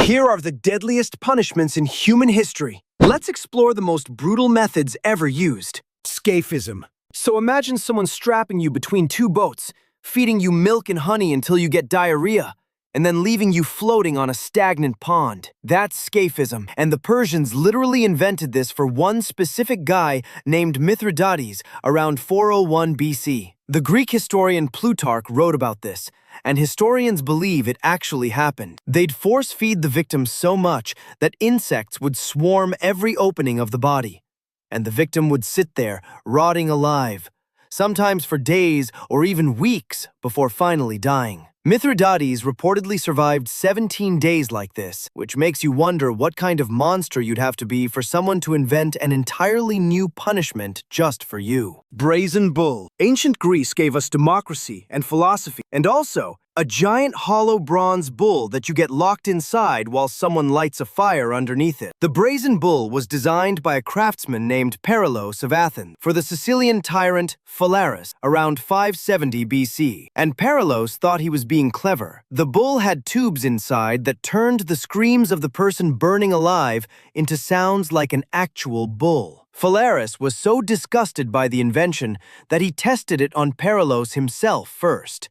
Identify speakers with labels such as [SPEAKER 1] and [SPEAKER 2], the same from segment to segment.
[SPEAKER 1] Here are the deadliest punishments in human history. Let's explore the most brutal methods ever used. Scaphism. So imagine someone strapping you between two boats, feeding you milk and honey until you get diarrhea, and then leaving you floating on a stagnant pond. That's Scaphism, and the Persians literally invented this for one specific guy named Mithridates around 401 BC. The Greek historian Plutarch wrote about this, and historians believe it actually happened. They'd force-feed the victim so much that insects would swarm every opening of the body, and the victim would sit there, rotting alive, sometimes for days or even weeks before finally dying. Mithridates reportedly survived 17 days like this, which makes you wonder what kind of monster you'd have to be for someone to invent an entirely new punishment just for you. Brazen Bull. Ancient Greece gave us democracy and philosophy, and also a giant hollow bronze bull that you get locked inside while someone lights a fire underneath it. The Brazen Bull was designed by a craftsman named Perilos of Athens for the Sicilian tyrant Phalaris around 570 BC, and Perilos thought he was being clever. The bull had tubes inside that turned the screams of the person burning alive into sounds like an actual bull. Phalaris was so disgusted by the invention that he tested it on Perilos himself first,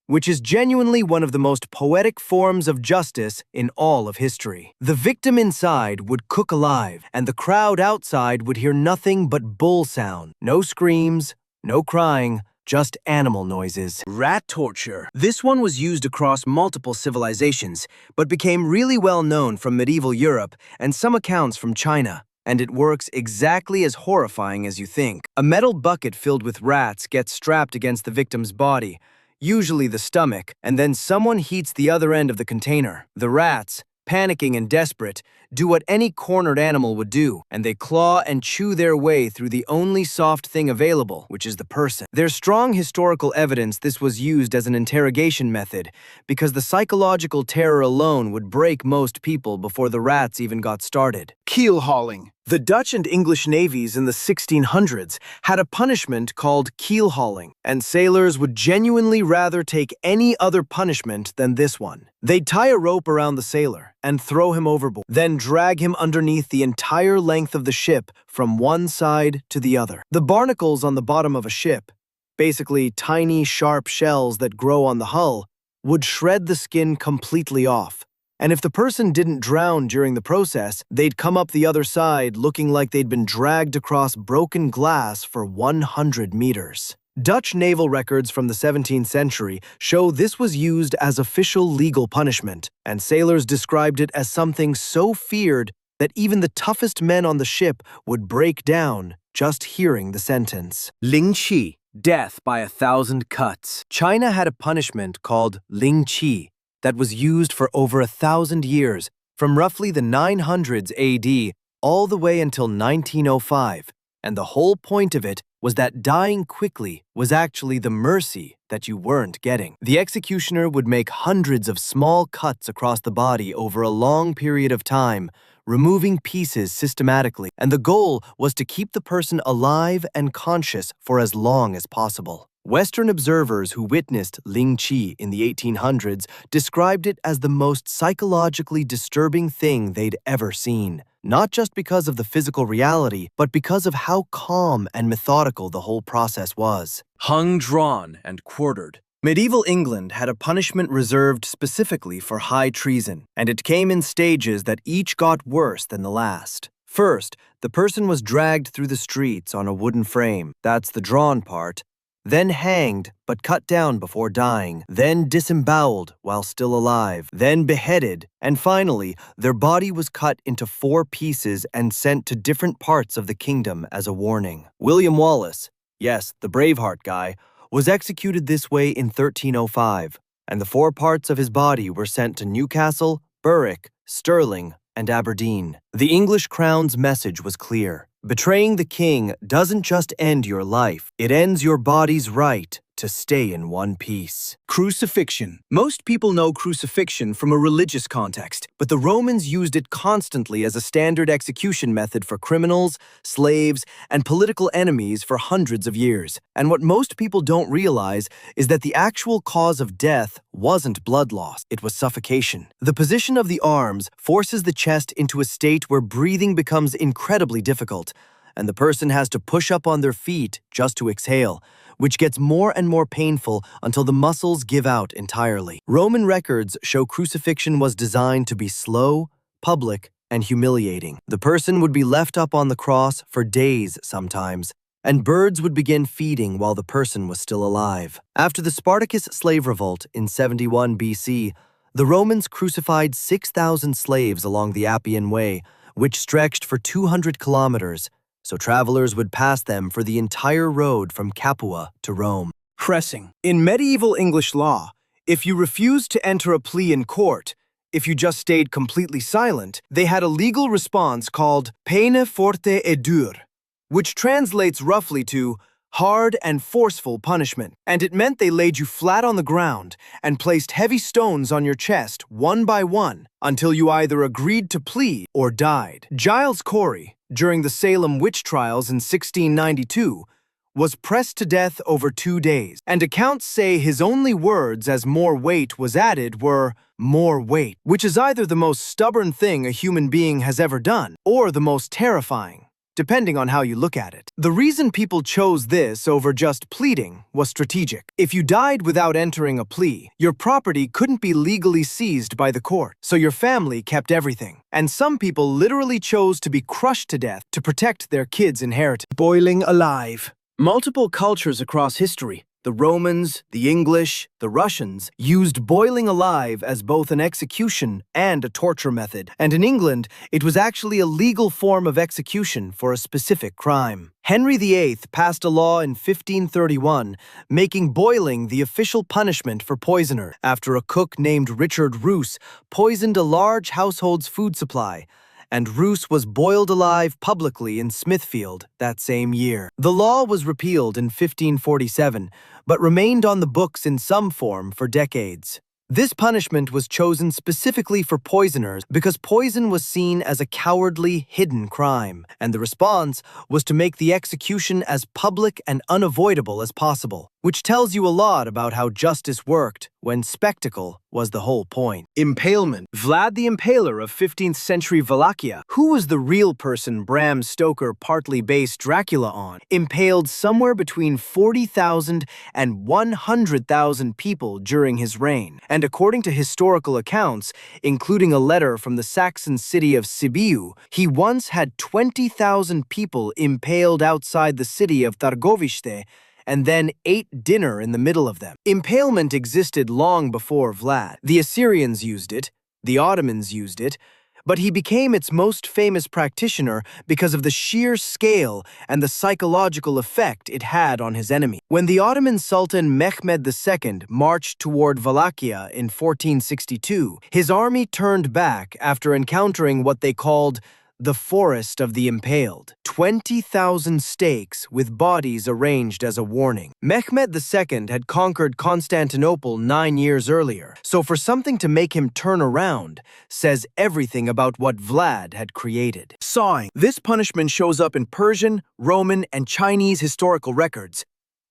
[SPEAKER 1] which is genuinely one of the most poetic forms of justice in all of history. The victim inside would cook alive, and the crowd outside would hear nothing but bull sound. No screams, no crying, just animal noises. Rat torture. This one was used across multiple civilizations, but became really well known from medieval Europe and some accounts from China. And it works exactly as horrifying as you think. A metal bucket filled with rats gets strapped against the victim's body, usually the stomach, and then someone heats the other end of the container. The rats, panicking and desperate, do what any cornered animal would do, and they claw and chew their way through the only soft thing available, which is the person. There's strong historical evidence this was used as an interrogation method, because the psychological terror alone would break most people before the rats even got started. Keelhauling. The Dutch and English navies in the 1600s had a punishment called keelhauling, and sailors would genuinely rather take any other punishment than this one. They'd tie a rope around the sailor and throw him overboard, then drag him underneath the entire length of the ship from one side to the other. The barnacles on the bottom of a ship, basically tiny, sharp shells that grow on the hull, would shred the skin completely off. And if the person didn't drown during the process, they'd come up the other side looking like they'd been dragged across broken glass for 100 meters. Dutch naval records from the 17th century show this was used as official legal punishment, and sailors described it as something so feared that even the toughest men on the ship would break down just hearing the sentence. Lingchi, death by 1,000 cuts. China had a punishment called Lingchi that was used for over 1,000 years, from roughly the 900s AD all the way until 1905, and the whole point of it was that dying quickly was actually the mercy that you weren't getting. The executioner would make hundreds of small cuts across the body over a long period of time, removing pieces systematically, and the goal was to keep the person alive and conscious for as long as possible. Western observers who witnessed Lingchi in the 1800s described it as the most psychologically disturbing thing they'd ever seen, not just because of the physical reality, but because of how calm and methodical the whole process was. Hung, drawn, and quartered. Medieval England had a punishment reserved specifically for high treason, and it came in stages that each got worse than the last. First, the person was dragged through the streets on a wooden frame. That's the drawn part. Then hanged, but cut down before dying, then disemboweled while still alive, then beheaded, and finally, their body was cut into 4 pieces and sent to different parts of the kingdom as a warning. William Wallace, yes, the Braveheart guy, was executed this way in 1305, and the 4 parts of his body were sent to Newcastle, Berwick, Stirling, and Aberdeen. The English crown's message was clear. Betraying the king doesn't just end your life, it ends your body's right to to stay in one piece. Crucifixion. Most people know crucifixion from a religious context, but the Romans used it constantly as a standard execution method for criminals, slaves, and political enemies for hundreds of years. And what most people don't realize is that the actual cause of death wasn't blood loss, it was suffocation. The position of the arms forces the chest into a state where breathing becomes incredibly difficult, and the person has to push up on their feet just to exhale, which gets more and more painful until the muscles give out entirely. Roman records show crucifixion was designed to be slow, public, and humiliating. The person would be left up on the cross for days sometimes, and birds would begin feeding while the person was still alive. After the Spartacus slave revolt in 71 BC, the Romans crucified 6,000 slaves along the Appian Way, which stretched for 200 kilometers, so travelers would pass them for the entire road from Capua to Rome. Pressing. In medieval English law, if you refused to enter a plea in court, if you just stayed completely silent, they had a legal response called peine forte et dure, which translates roughly to hard and forceful punishment. And it meant they laid you flat on the ground and placed heavy stones on your chest one by one until you either agreed to plea or died. Giles Corey, during the Salem witch trials in 1692, was pressed to death over 2 days, and accounts say his only words as more weight was added were more weight, which is either the most stubborn thing a human being has ever done or the most terrifying, depending on how you look at it. The reason people chose this over just pleading was strategic. If you died without entering a plea, your property couldn't be legally seized by the court, so your family kept everything. And some people literally chose to be crushed to death to protect their kids' inheritance. Boiling alive. Multiple cultures across history, the Romans, the English, the Russians, used boiling alive as both an execution and a torture method. And in England, it was actually a legal form of execution for a specific crime. Henry VIII passed a law in 1531 making boiling the official punishment for poisoners after a cook named Richard Roos poisoned a large household's food supply, and Roos was boiled alive publicly in Smithfield that same year. The law was repealed in 1547, but remained on the books in some form for decades. This punishment was chosen specifically for poisoners because poison was seen as a cowardly, hidden crime, and the response was to make the execution as public and unavoidable as possible, which tells you a lot about how justice worked when spectacle was the whole point. Impalement. Vlad the Impaler of 15th century Wallachia, who was the real person Bram Stoker partly based Dracula on, impaled somewhere between 40,000 and 100,000 people during his reign. And according to historical accounts, including a letter from the Saxon city of Sibiu, he once had 20,000 people impaled outside the city of Targovište and then ate dinner in the middle of them. Impalement existed long before Vlad. The Assyrians used it, the Ottomans used it, but he became its most famous practitioner because of the sheer scale and the psychological effect it had on his enemy. When the Ottoman Sultan Mehmed II marched toward Wallachia in 1462, his army turned back after encountering what they called the Forest of the Impaled, 20,000 stakes with bodies arranged as a warning. Mehmed II had conquered Constantinople 9 years earlier, so for something to make him turn around says everything about what Vlad had created. Sawing. This punishment shows up in Persian, Roman, and Chinese historical records,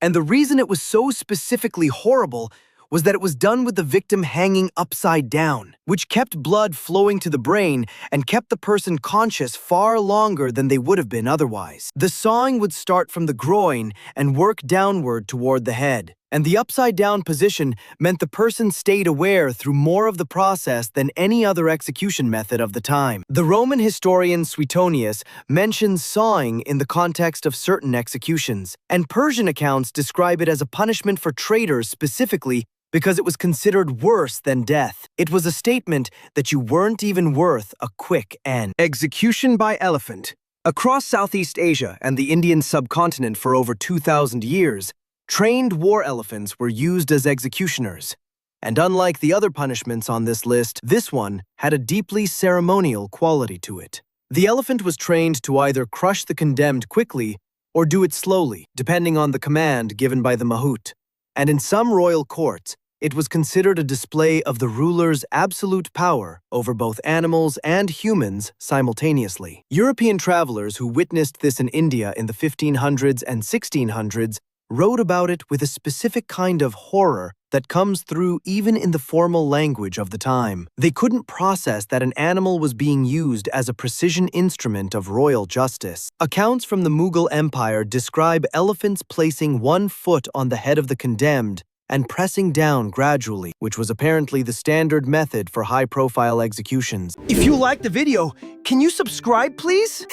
[SPEAKER 1] and the reason it was so specifically horrible was that it was done with the victim hanging upside down, which kept blood flowing to the brain and kept the person conscious far longer than they would have been otherwise. The sawing would start from the groin and work downward toward the head, and the upside-down position meant the person stayed aware through more of the process than any other execution method of the time. The Roman historian Suetonius mentions sawing in the context of certain executions, and Persian accounts describe it as a punishment for traitors specifically because it was considered worse than death. It was a statement that you weren't even worth a quick end. Execution by elephant. Across Southeast Asia and the Indian subcontinent for over 2,000 years, trained war elephants were used as executioners. And unlike the other punishments on this list, this one had a deeply ceremonial quality to it. The elephant was trained to either crush the condemned quickly or do it slowly, depending on the command given by the mahout. And in some royal courts, it was considered a display of the ruler's absolute power over both animals and humans simultaneously. European travelers who witnessed this in India in the 1500s and 1600s wrote about it with a specific kind of horror that comes through even in the formal language of the time. They couldn't process that an animal was being used as a precision instrument of royal justice. Accounts from the Mughal Empire describe elephants placing one foot on the head of the condemned and pressing down gradually, which was apparently the standard method for high-profile executions.
[SPEAKER 2] If you liked the video, can you subscribe, please?